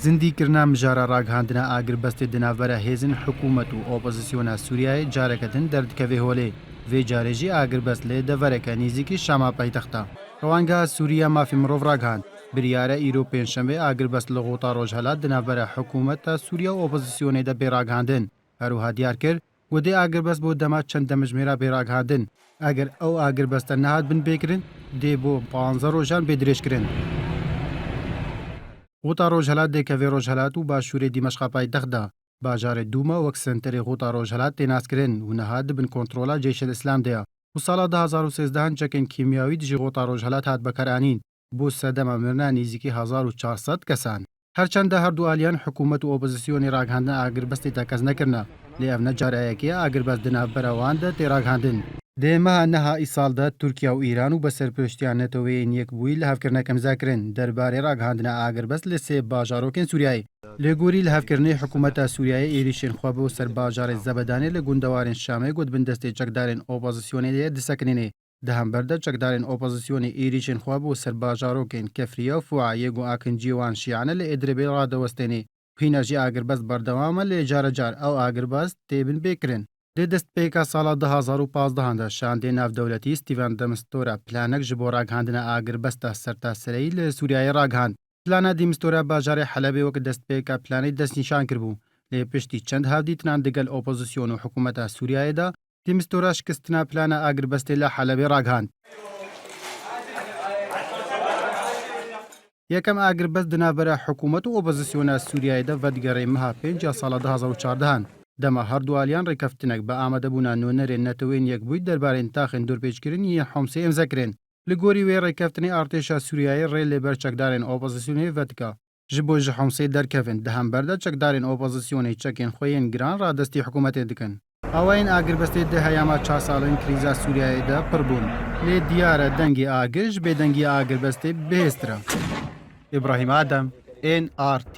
زندیکردنا مژارە ڕاگەاندنا ئاگربەستێ دناڤەرە هێزن حکوومەت و ئۆپۆزیسیۆنە سووریایە جارەکەتن دەردکەوێ هۆلێ vê carê jî agiribest lê devereke nêzîkî Şama paytexta. Rewangeha Sûriya mafê mirov ragihand. Biryare îro pênşemê agiribest li Gota Rojhilat di navbera hikûmeta Sûriya û opozisyonê de bê ragihandin. Herûha diyar kir godê agiribest bo dema çend demijmêra bê ragihandin. Eger ew agiribeste nehat bin bêkirin, dê bo 15 rojan bêdirêjkirin. Gota Rojhilat dêkevê Rojhilat û başûrê Dîmeşqa paytexta. Bajarê Dûma wek senterê Gota Rojhilat tê naskirin û niha dibin kontrola Cêşil Îslam de ya. û sala 2013 çekên kîmyawî dijî Gota Rojhilat hat beqeranîn bo sedema mirina nêzîkî 1400 kesan. Herçend de her du aliyan hikûmet û opozisyonê ragihandina agiribestê te kes nekirine, lê ev ne careyekê ye agiribest di navbera wan de tê ragihandin. Dê meha neha îsal de Tirkiye û Îran û bi serpirêştiya NATOyê yên yekbûyî li hevkirinek imza kirin derbarê ragihandina agiribest li sê bajarokên Sûriyayê. Lêgorî li hevkirinê hikûmeta Sûriyayê êrişên xwe bo ser bajarê Zebedanê li gundewarên Şamê got bin destê çekdarên opozisyonê de disekinînê. Di hember de çekdarên opozisyonê êrişên xwe bo ser bajarokên Kefriye û Fuayê got akinciyê wan şîyane li Îdlibê radewestêne. Hîna jî agiribest berdewam e lê care car ew agiribest tê bin bêkirin. Dê destpêka sala 2015 de şandê navdewletî Stephen de Mistura planek ji bo ragihandina agiribesta sertasereyî li Sûriyayê ragihand. Plana de Mistura bajarê Helebê wek destpêka planê destnîşan kiribû. Lê piştî çend hevdîtinan digel opozisyon û hikûmeta Sûriyayê de de Mistura şikistina plana agiribestê li Helebê ragihand. Yekem agiribest di navbera hikûmet û opozisyona Sûriyayê de vedigerê meha 5 ya sala 2014 dema her du aliyan rêkeftinek bi amedebûna nûnerên NATOyên yekbûyî derbarên taxên dûrpêçkirin yên Homsê imza kirin. Li gorî wê rêkeftinê artêşa Sûriyayê rê lêber çekdarên opozisyonê vedika. Ji bo ji Homsê derkevin di hember de çekdarên opozisyonê çekên xwe yên giran radestî hikûmetê dikin. Awayên agiribestê di heyama 4 salên krîza Sûriyayê de pir bûn. Lê diyar e dengê agir ji bêdengî agiribestê bihêztir e. İbrahim Adem, NRT